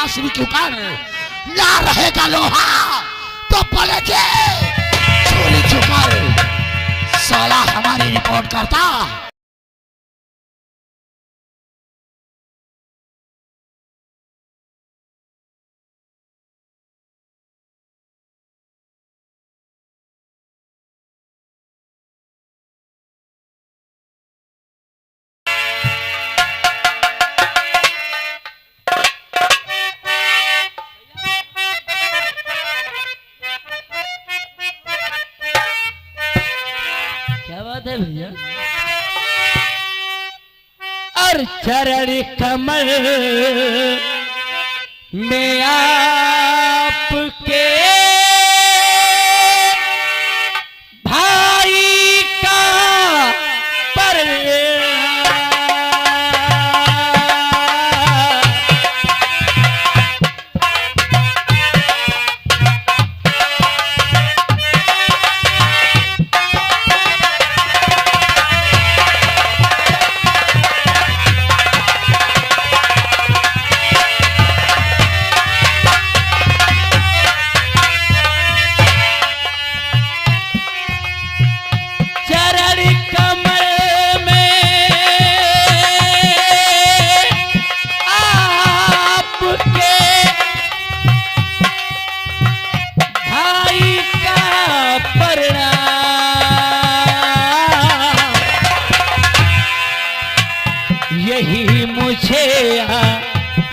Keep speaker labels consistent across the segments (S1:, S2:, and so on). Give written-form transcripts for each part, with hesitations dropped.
S1: बांसुरी क्यों कर ना रहेगा लोहा तो पलटे चोली क्यों कर साला हमारी रिपोर्ट करता।
S2: भैया और चरण कमल में आपके भाई का पर यही मुझे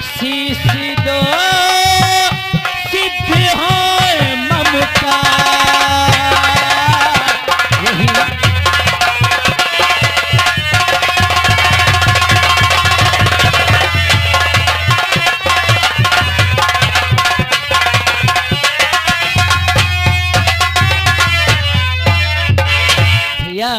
S2: शीश दो सिद्ध हो ममता यही भैया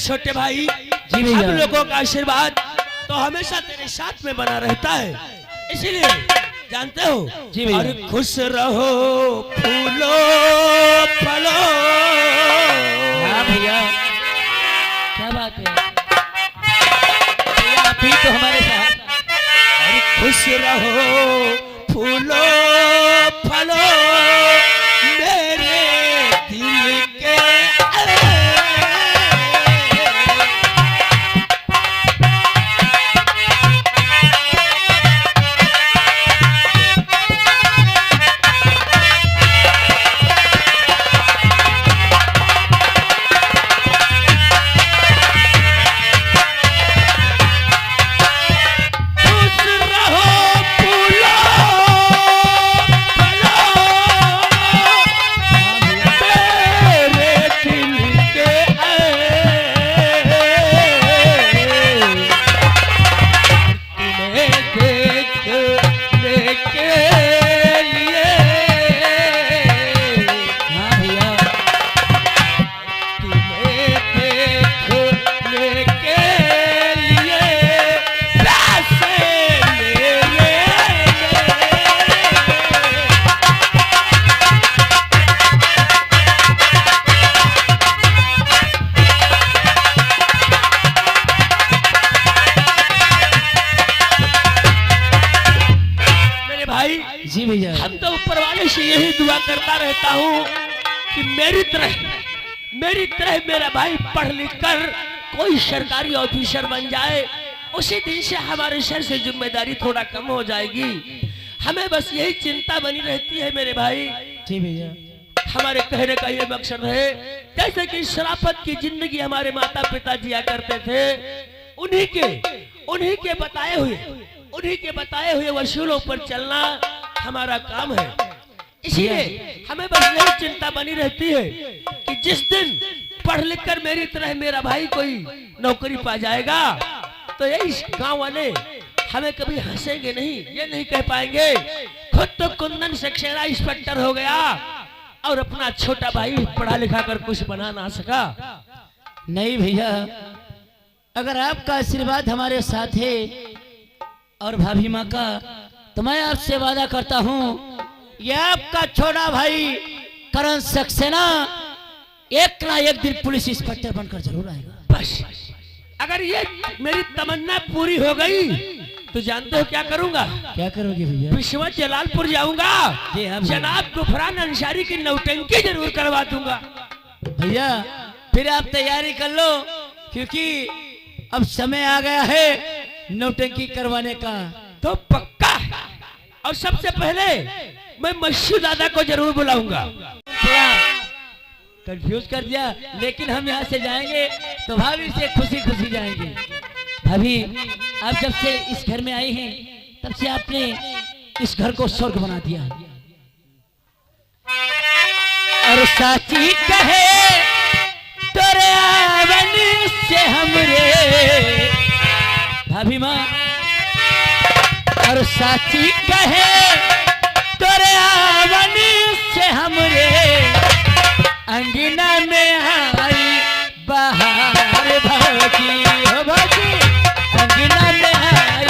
S2: छोटे भाई जी हम लोगों का आशीर्वाद तो हमेशा तेरे साथ में बना रहता है, इसीलिए जानते हो जी भैया। और खुश रहो फूलो फलो। हाँ भैया क्या बात है भैया, आप ही तो हमारे साथ। और खुश रहो फूलो फलो मेरे दिल के जी भैया। हम तो ऊपर वाले से यही दुआ करता रहता हूँ कि मेरी तरह मेरा भाई पढ़ लिख कर कोई सरकारी ऑफिसर बन जाए। उसी दिन से हमारे सर से जिम्मेदारी थोड़ा कम हो जाएगी। हमें बस यही चिंता बनी रहती है मेरे भाई। जी भैया। हमारे कहने का ये मकसद है, जैसे कि शराफत की जिंदगी हमारे माता पिता जिया करते थे, उन्हीं के बताए हुए वसूलों पर चलना हमारा काम है। इसीलिए हमें बस यही चिंता बनी रहती है कि जिस दिन पढ़ लिख कर मेरी तरह मेरा भाई कोई नौकरी पा जाएगा तो यही गांव वाले हमें कभी हंसेंगे नहीं, ये नहीं कह पाएंगे खुद तो कुंदन सक्सेना इंस्पेक्टर हो गया और अपना छोटा भाई पढ़ा लिखा कर कुछ बना ना सका।
S3: नहीं भैया, अगर आपका आशीर्वाद हमारे साथ है और भाभी माँ का, तो मैं आपसे वादा करता हूँ ये आपका छोटा भाई करण सक्सेना एक ना एक दिन पुलिस इंस्पेक्टर बनकर जरूर आएगा।
S2: बस अगर ये मेरी तमन्ना पूरी हो गई तो जानते हो क्या करूंगा?
S3: क्या करोगे भैया?
S2: विश्व जलालपुर जाऊंगा, जनाब गुफरान अंसारी की नौटंकी जरूर करवा दूंगा।
S3: भैया फिर आप तैयारी कर लो, क्योंकि अब समय आ गया है नौटंकी करवाने का।
S2: तो पक्का है। और सबसे पहले मैं मशहूर दादा को जरूर बुलाऊंगा।
S3: कंफ्यूज कर दिया, लेकिन हम यहाँ से जाएंगे तो भाभी से खुशी खुशी जाएंगे। भाभी, आप जब से इस घर में आई हैं तब से आपने इस घर को स्वर्ग बना दिया। और साची कहे तोरे आवन से हमरे भाभी माँ, और साची कहे तोरे आवन से हमरे अंगना में आई बहार भौजी हो भौजी, अंगना में आई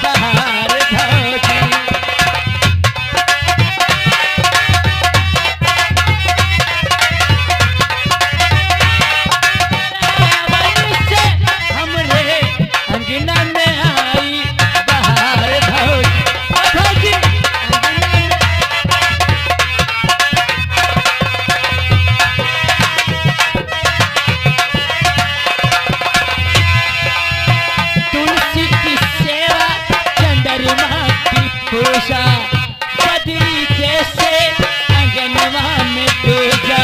S3: बहार भौजी। से हमरे अंगना में आई बहार भौजी, भौजी अंगना में। तुलसी की सेवा चंद्रमा की पूजा, बदरी जैसे अंगनवा में पूजा।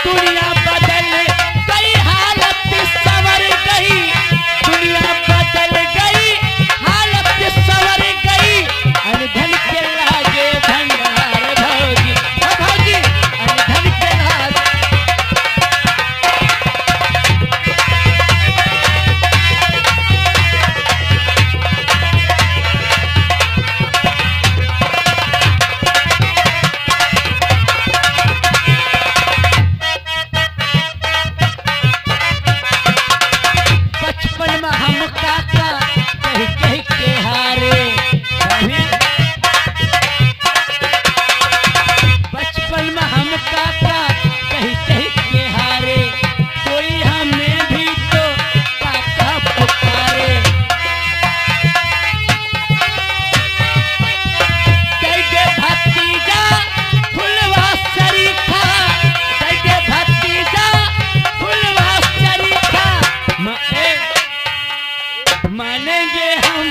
S3: दुनिया बदल गई, हालत संवर गई, दुनिया बदल गई, हालत संवर गई। अनधन के लागे भंडार भौजी, ओ भौजी अनधन के लागे। बचपन में हम काका कह कह के हारे, बचपन में हम काका कह कह के हारे, कोई हमें भी तो काका पुकारे। कह दे भतीजा फुलवा शरीखा, कह दे भतीजा फुलवा शरीखा। मानेंगे हम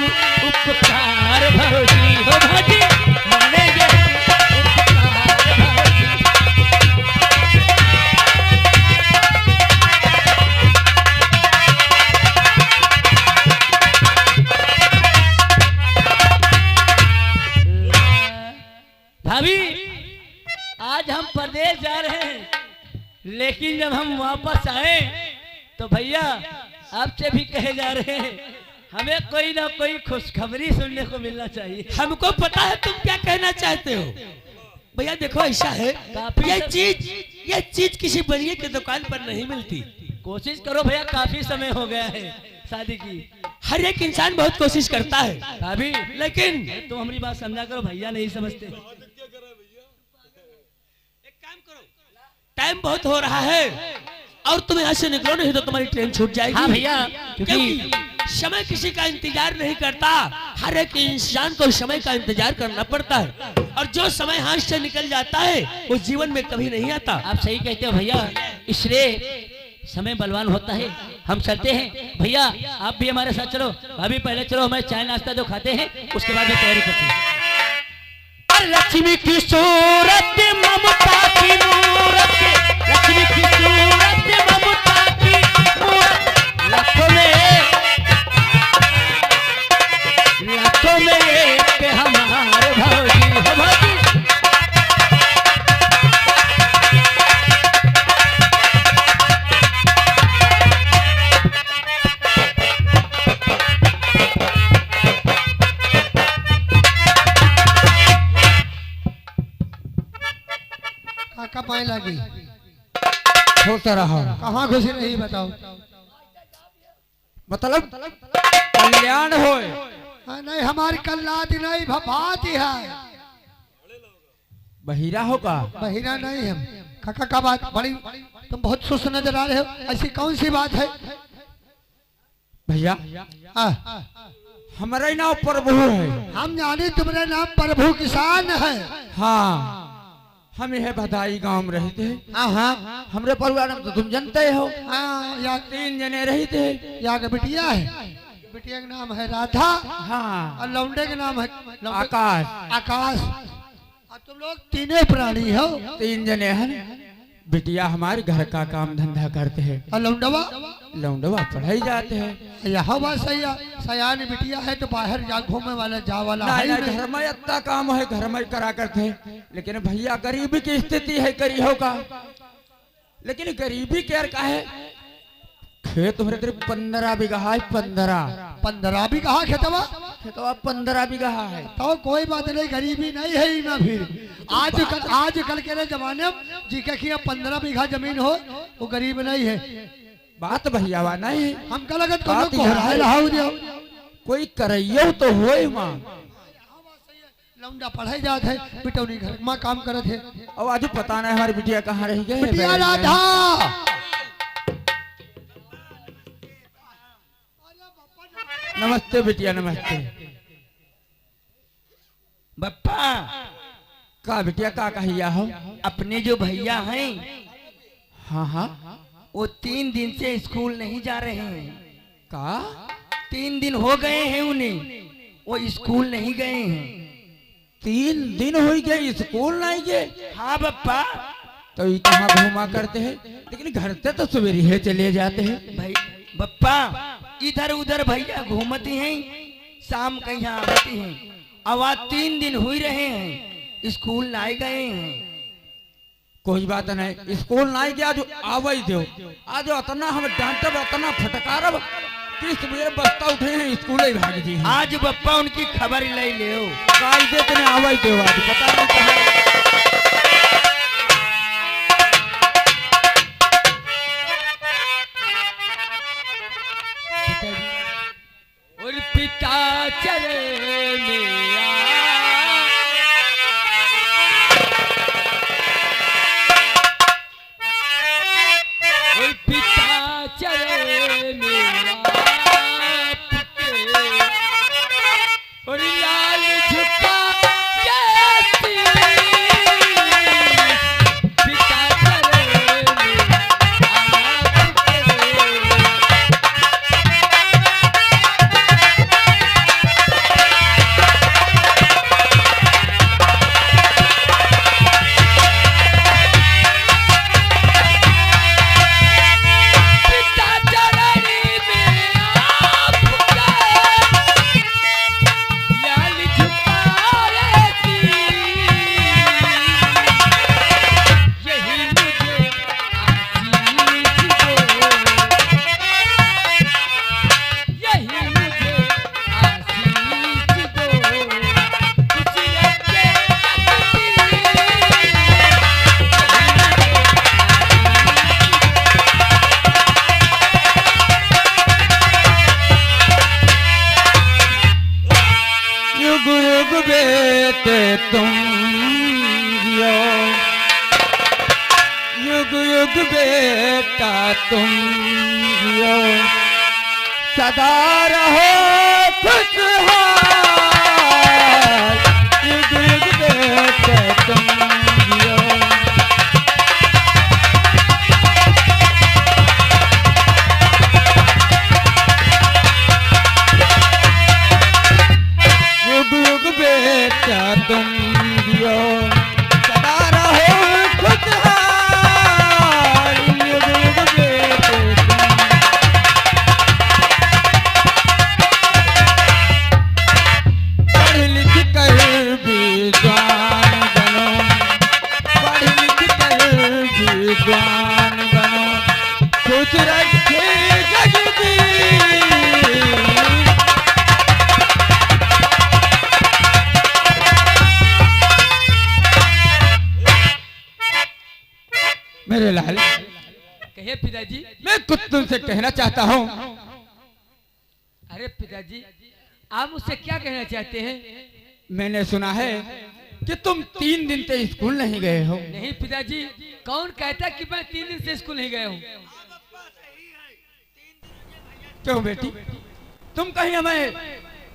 S3: उपकार भौजी हो भौजी, मानेंगे उपकार भौजी। भाभी, आज हम प्रदेश जा रहे हैं, लेकिन जब हम वापस आए तो भैया आपसे भी कहे जा रहे हैं हमें कोई ना कोई खुशखबरी सुनने को मिलना चाहिए।
S2: हमको पता है तुम क्या कहना चाहते हो। भैया देखो ऐसा है, ये चीज किसी बनिए की दुकान पर नहीं मिलती।
S3: कोशिश करो भैया, काफी समय हो गया है शादी की।
S2: हर एक इंसान बहुत कोशिश करता है
S3: भाभी,
S2: लेकिन
S3: तो हमारी बात समझा करो, भैया नहीं समझते।
S2: एक काम करो, टाइम बहुत हो रहा है और तुम यहाँ से निकलो, नहीं तो तुम्हारी ट्रेन छूट जाएगी।
S3: हाँ भैया,
S2: क्योंकि समय किसी का इंतजार नहीं करता, हर एक इंसान को समय का इंतजार करना पड़ता है और जो समय हाथ से निकल जाता है वो जीवन में कभी नहीं आता।
S3: आप सही कहते हो भैया, इसलिए समय बलवान होता है। हम चलते हैं भैया, आप भी हमारे साथ चलो। भाभी पहले चलो, हमें चाय नाश्ता जो खाते हैं उसके बाद में तैयारी करते हैं। अरे लक्ष्मी की सूरत ममता की मूरत, लक्ष्मी की सूरत ममता की मूरत, लाखों में एक हमारे भौजी हो भौजी।
S1: काका पाए लगी
S2: होता रहा।
S1: कहाँ घुसी रही बताओ।
S2: मतलब कल्याण होए।
S1: हाँ, नहीं हमारी कल्लाती नहीं भभाती है।
S2: बहिरा होगा।
S1: बहिरा नहीं हम। काका का बात बड़ी, तुम बहुत सुस्त नजर आ रहे हो, ऐसी कौन सी बात है?
S2: भैया
S1: हाँ,
S2: हमारा नाम प्रभु है।
S1: हम जाने तुम्हारे नाम प्रभु किसान है।
S2: हाँ, हम यह बधाई गांव में रहते हैं।
S1: हाँ हाँ
S2: हमारे परिवार में तो तुम जानते हो।
S1: हाँ, या
S2: 3 जने रहते हैं।
S1: या का बिटिया है, बिटिया का नाम है राधा।
S2: हाँ,
S1: और लौंडे का नाम है
S2: आकाश।
S1: आकाश। और तुम लोग तीनों प्राणी हो।
S2: 3 जने हैं। बिटिया हमारे घर का काम धंधा करते हैं।
S1: और लौंडवा
S2: लौंडवा पढ़ाई जाते हैं।
S1: यह बात सही है। सयान बिटिया है तो बाहर जा घूमने वाला जा वाला है ही नहीं।
S2: घर में इतना काम है, घर में करा करते हैं। लेकिन भैया गरीबी की स्थिति है, करी होगा। लेकिन गरीबी क्या का है, खेत मेरे करीब 15 बीघा है।
S1: 15 भी कहा खेतवा,
S2: खेतवा 15 बीघा है।
S1: तो कोई बात नहीं, गरीबी नहीं है ही ना। फिर आजकल के जमाने में जी के 15 बीघा जमीन हो वो गरीब नहीं है।
S2: बात भैया वा नहीं।
S1: हम का लगत
S2: बात
S1: को
S2: यहाँ है। कोई करइयो तो होए मां।
S1: लौंडा पढ़ाई जात है, बिटौनी घर मां काम करत है।
S2: और आज पता नहीं हमारी बिटिया कहाँ रह गई।
S1: बिटिया राधा,
S2: नमस्ते बिटिया, नमस्ते।
S3: बप्पा
S2: का बिटिया का कहिया हो?
S3: अपने जो भैया हैं
S2: हाँ हाँ,
S3: वो 3 दिन से स्कूल नहीं जा रहे हैं।
S2: का
S3: 3 दिन हो गए हैं उन्हें, वो स्कूल नहीं गए हैं।
S2: 3 दिन हो गए स्कूल नहीं गए?
S3: हाँ बप्पा।
S2: तो ये कहाँ घूमा करते हैं? लेकिन घर से तो सवेरे ही चले जाते हैं।
S3: भाई बप्पा, इधर उधर भैया घूमती हैं, शाम कहीं आती हैं। अब आज 3 दिन हुई रहे हैं, स्कूल नहीं गए हैं।
S2: कोई बात नहीं, स्कूल नहीं गया जो आवई दो। आज अतना हम डांटब, अतना फटकारब कि सवेरे बस्ता उठे हैं स्कूल ही भाग जी।
S3: आज बप्पा उनकी खबर ले लो।
S2: कायदे तने आवई दो। आज पता नहीं कहाँ।
S3: और पिता चले मेरा, और पिता चले मेरा पुते, और लाल झुका जैसी, पिता चले मेरा पुते।
S2: बेटे तुम जियो, युग युग बेटा तुम जियो, सदा रहो खुशहाल, युग युग बेटे तुम जियो। युग युग बेटा तुम
S4: मेरे लाल,
S5: कहिए पिताजी।
S4: मैं कुछ तुमसे कहना चाहता हूँ।
S5: अरे पिताजी, आप मुझसे क्या कहना चाहते हैं?
S4: मैंने सुना है कि तुम 3 दिन से स्कूल नहीं गए हो।
S5: नहीं पिताजी, कौन कहता कि मैं 3 दिन से स्कूल नहीं गया हूँ?
S4: क्यों बेटी, तुम कहीं हमें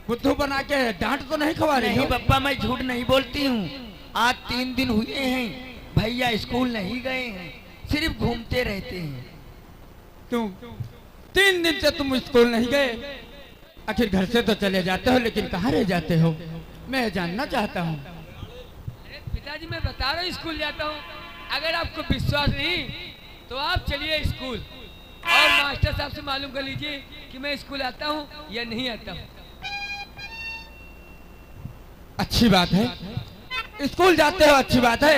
S4: बुद्धू बना के डांट तो नहीं खवा रही
S3: नहीं
S4: हो?
S3: पप्पा, मैं झूठ नहीं बोलती हूँ। आज 3 दिन हुए हैं भैया स्कूल नहीं गए हैं, सिर्फ घूमते रहते हैं।
S4: क्यों 3 दिन से तुम स्कूल नहीं गए? आखिर घर से तो चले जाते हो, लेकिन कहाँ रह जाते हो? मैं जानना चाहता हूँ।
S5: अरे पिताजी, मैं बता रहा हूँ स्कूल जाता हूँ। अगर आपको विश्वास नहीं तो आप चलिए स्कूल और मास्टर साहब से मालूम कर लीजिए कि मैं स्कूल आता हूँ या नहीं आता हूँ।
S4: अच्छी बात है, स्कूल जाते हो, अच्छी बात है।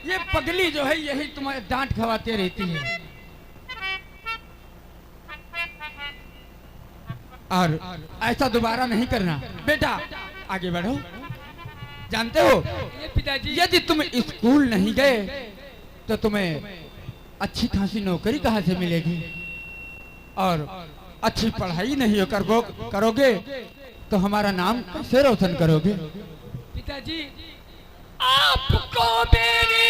S4: ये पगली जो है यही तुम्हें डांट खवाती रहती है। और ऐसा दोबारा नहीं करना बेटा, आगे बढ़ो। जानते हो,
S5: ये पिताजी,
S4: यदि तुम स्कूल नहीं गए तो तुम्हें अच्छी खासी नौकरी कहाँ से मिलेगी? और अच्छी पढ़ाई नहीं करोगे तो हमारा नाम कैसे रोशन करोगे?
S5: पिताजी, आपको मेरी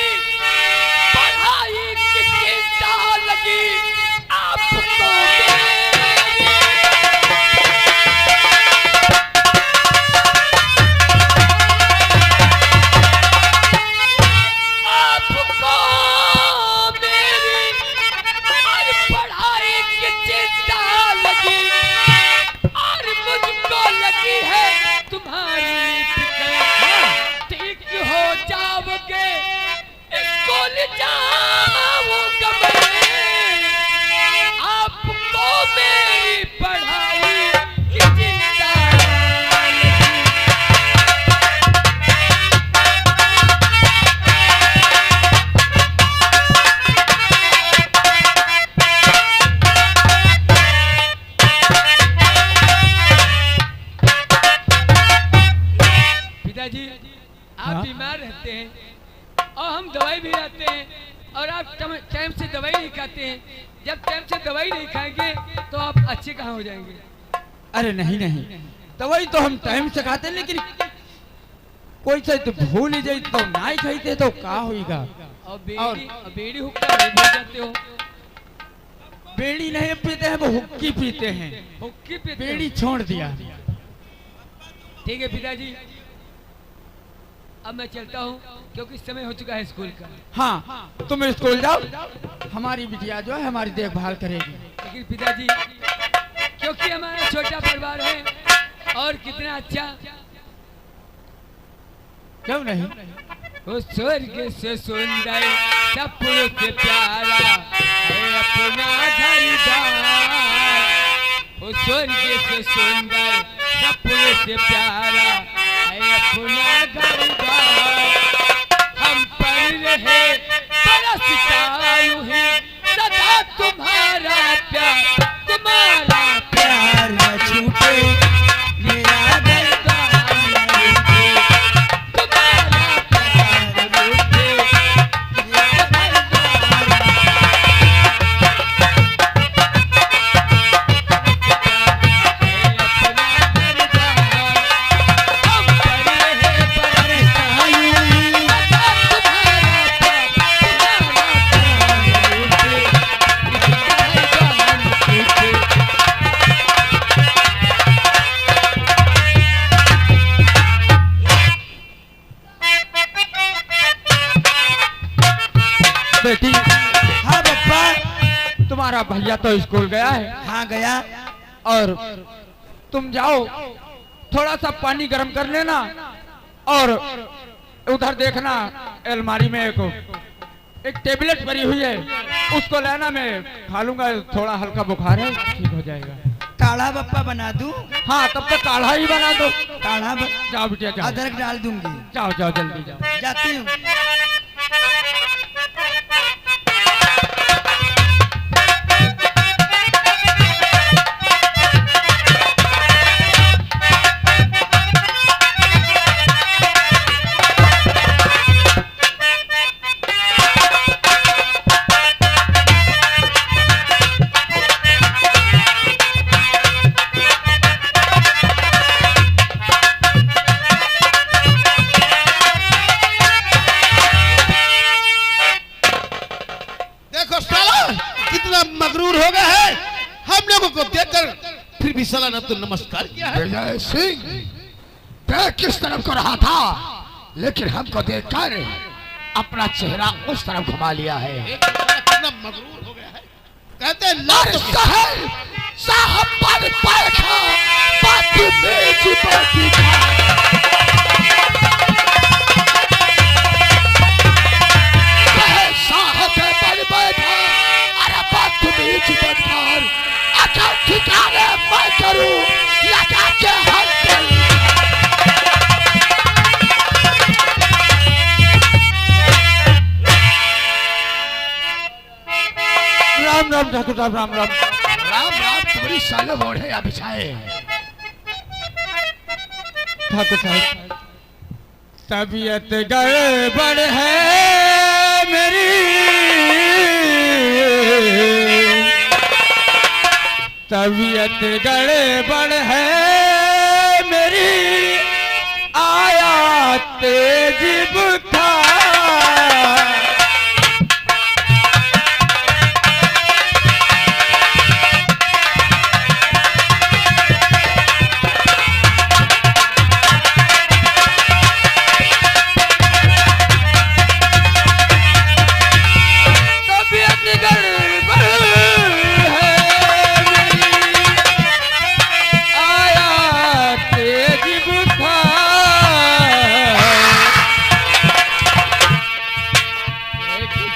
S5: पढ़ाई की चिंता लगी, आपको मेरी आप बीमार रहते हैं और हम दवाई भी लाते हैं और आप टाइम से दवाई नहीं खाते हैं। जब टाइम से दवाई नहीं खाएंगे तो आप अच्छे कहाँ हो जाएंगे?
S4: अरे नहीं नहीं, दवाई तो हम टाइम से खाते, लेकिन कोई से तो भूल ही जाए तो नहीं खाते तो क्या होगा?
S5: और बेड़ी हुक्का नहीं भूल जाते हो?
S4: बेड़ी नहीं पीते हैं, वो हुक्की पीते हैं।
S5: हुक्की पीते हो?
S4: बेड़ी छोड़ दिया।
S5: ठीक है पिताजी, अब मैं चलता हूँ क्योंकि समय हो चुका है स्कूल का।
S4: हाँ, तुम स्कूल जाओ, हमारी बिटिया जो है हमारी देखभाल करेगी।
S5: लेकिन पिताजी, क्योंकि हमारा छोटा परिवार है और कितना अच्छा,
S4: क्यों नहीं?
S5: वो स्वर्ग से सुंदर सपनों से प्यारा है अपना घर-द्वार। वो स्वर्ग से सुंदर सपनों से प्यारा है अपना घर-द्वार। हम पर रहे बरसता यूं ही सदा तुम्हारा प्यार, तुम्हारा प्यार न छूटे, मेरा घर-द्वार न छूटे, तुम्हारा प्यार न छूटे, मेरा घर-द्वार न
S4: बेटी, हाँ पप्पा, तुम्हारा भैया तो स्कूल गया है।
S3: हाँ गया।
S4: और तुम जाओ, थोड़ा सा पानी गर्म कर लेना और उधर देखना अलमारी में एक टेबलेट पड़ी हुई है, उसको लेना, मैं खा लूंगा। थोड़ा हल्का बुखार है, ठीक हो जाएगा।
S3: काढ़ा पप्पा बना दूं?
S4: हाँ, तब तक काढ़ा ही बना दो।
S3: काढ़ा
S4: जाओ बिटिया जाओ।
S3: अदरक डाल दूंगी।
S4: जाओ जाओ जल्दी जाओ।
S3: जाती हूँ।
S1: तो नमस्कार किया है।
S2: विजय सिंह पैर किस तरफ को रहा था, लेकिन हमको देखकर अपना चेहरा उस तरफ घुमा लिया है।
S1: कितना मगरूर हो गया है। कहते हैं ला तो
S2: साहब साहब पानी पाखा बात मेरी बाती खा साहब के पानी बैठा अरे बात मेरी बदकार अच्छा ठिकाने मैं करूं लगा के हल करूं।
S4: राम राम ठाकुर साहब, राम राम।
S2: राम राम तुम्हारी साले बोढ़े या बिछाए।
S4: ठाकुर साहब तबीयत गड़बड़ है मेरी, तबीयत गड़बड़ है मेरी, आया तेज बुखार।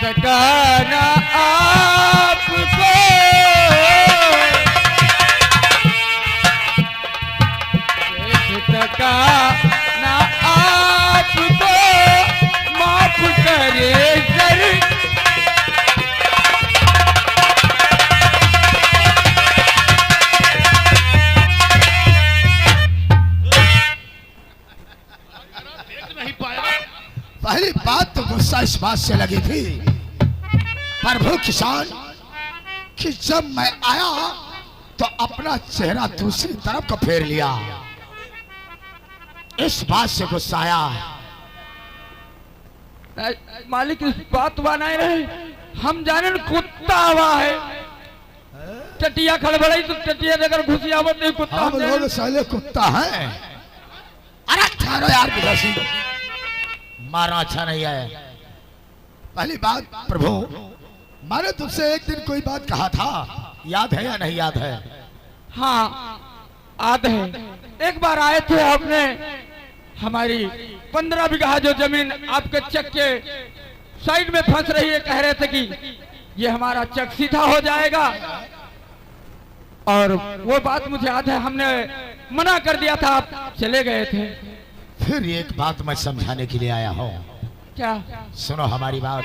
S4: सकाना आपको सकाना आपको माफ करे सर।
S1: नहीं पाया।
S2: पहली बात तो गुस्सा इस बात से लगी थी प्रभु किसान कि जब मैं आया तो अपना चेहरा दूसरी तरफ को फेर लिया, इस बात से गुस्सा आया।
S4: मालिक इस बात बनाए रहे, हम जाने कुत्ता हुआ है, टटिया खड़बड़ाई तो टटिया देकर घुसी आवत नहीं कुत्ता।
S2: हम लोग साले कुत्ता हैं। अरे ठहरो यार विदेशी, मारना अच्छा नहीं है। पहली बात प्रभु, मैंने तुमसे एक दिन कोई बात कहा था, याद है या नहीं याद है?
S4: हाँ याद है। एक बार आए थे आपने, हमारी 15 बीघा जो जमीन आपके चक के साइड में फंस रही है, कह रहे थे कि ये हमारा चक सीधा हो जाएगा, और वो बात मुझे याद है, हमने मना कर दिया था, आप चले गए थे।
S2: फिर एक बात मैं समझाने के लिए आया हूँ।
S4: क्या?
S2: सुनो हमारी बात।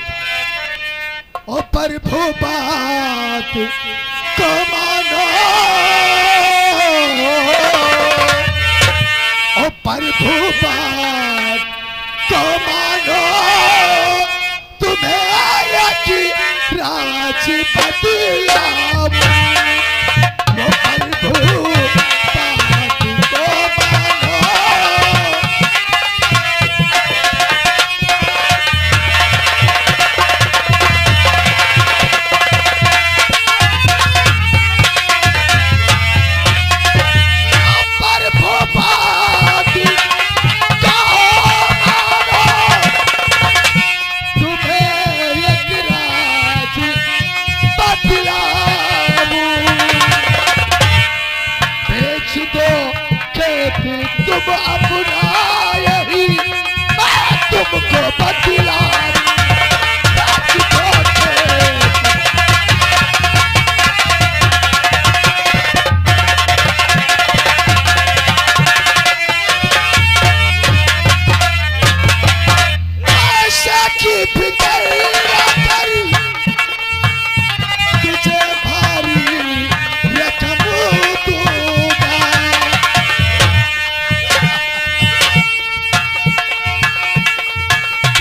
S2: ओ प्रभु बात को मानो, ओ प्रभु बात को मानो, तुम्हें आया कि राज बदलाऊं। ओ प्रभु बात को मानो, तुम अपना यही मैं तुमको बदलाऊं। ऐसा की फिक्र न कर, तुझे भारी रकम दूंगा।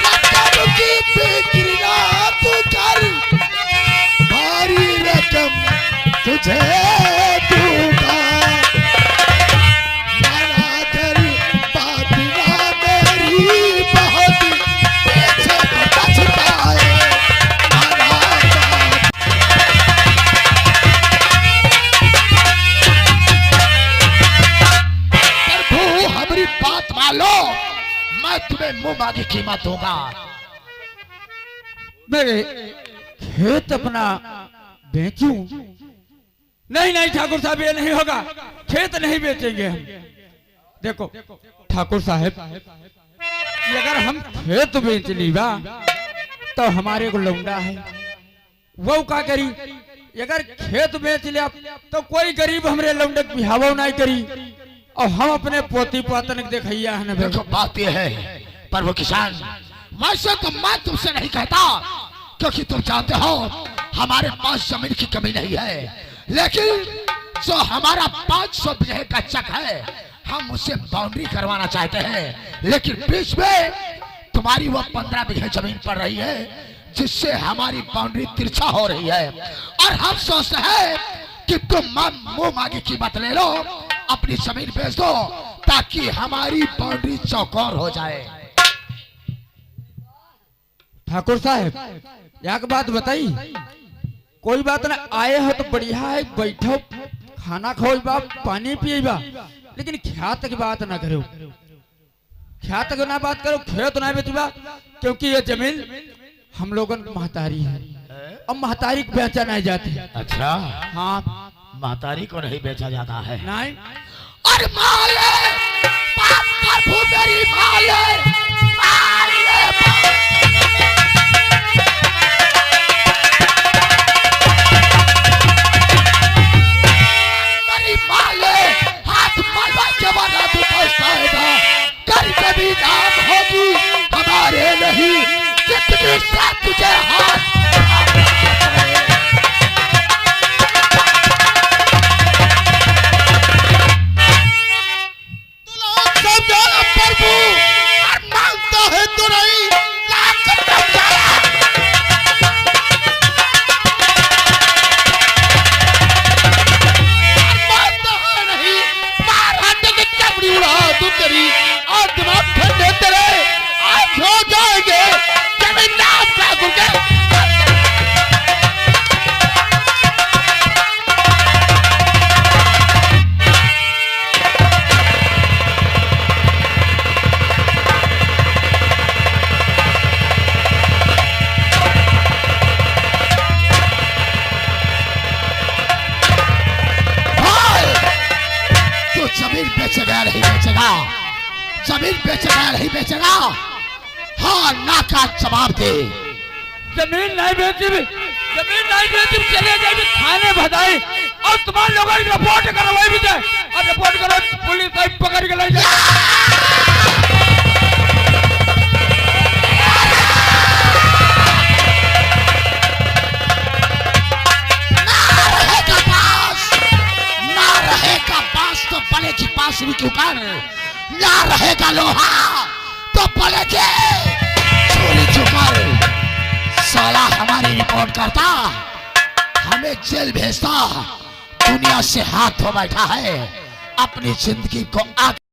S2: रकम
S1: बात मान लो, मैं तुम्हें मुंह मांगी कीमत दूंगा।
S4: मेरे खेत अपना बेचूं? नहीं नहीं ठाकुर साहब, ये नहीं होगा, खेत नहीं बेचेंगे हम। देखो ठाकुर साहब, अगर हम खेत बेच लीबा तो हमारे को लौंडा है, वो क्या करी? अगर खेत बेच लिया तो कोई गरीब हमरे लौंडे बिहाव नहीं करी, और हम अपने पोती पोतन के देखैया है।
S1: देखो बात यह है प्रभु किसान, वैसे तो मैं तुमसे नहीं कहता, क्योंकि तुम जानते हो हमारे पास जमीन की कमी नहीं है, लेकिन जो हमारा 500 बीघे का चक है, हम उसे बाउंड्री करवाना चाहते हैं, लेकिन बीच में तुम्हारी वो 15 बीघे जमीन पड़ रही है, जिससे हमारी बाउंड्री तिरछा हो रही है, और हम सोचते हैं कि तुम मुंह मांगी कीमत ले लो, अपनी जमीन बेच दो, ताकि हमारी बाउंड्री चौकोर हो जाए।
S4: ठाकुर साहब, एक बात बताई, कोई बात ना, आए हो तो बढ़िया है, बैठो खाना खाओ, पानी पिएबा, लेकिन ख्यात की बात ना करो, ख्यात की ना बात करो, खेत ना बेचबा, क्योंकि ये जमीन हम लोगों की महतारी है, अब महतारी को बेचा नहीं जाती।
S1: अच्छा,
S4: हाँ,
S1: महतारी को नहीं बेचा जाता है?
S4: नहीं।
S1: और माले प्रभु मेरी माले, हाथ मलबा के बना तू पछताएगा, कर कभी नाम होगी हमारे नहीं, जितनी से तुझे हाथ प्रभु और मांगता है तो नहीं, लाख तेरी और दिमाग ठंडे तेरे आज हो जाएंगे, जमीन नाम ठाकुर के। तो जमीन बेचेगा नहीं बेचेगा, जमीन बेचेगा नहीं बेचेगा, हाँ ना का जवाब दे।
S4: जमीन नहीं बेची, जमीन नहीं बेची, चले जाए थाने भदाई, और तुम्हारे लोगों की रिपोर्ट करवाई भी जाए, और रिपोर्ट करो, पुलिस पकड़ के ले जाए।
S1: तो पले की बांसुरी क्यों कर, ना रहेगा लोहा तो पले के चोली चुकर, साला हमारी रिपोर्ट करता, हमें जेल भेजता, दुनिया से हाथ धो बैठा है, अपनी जिंदगी को आगे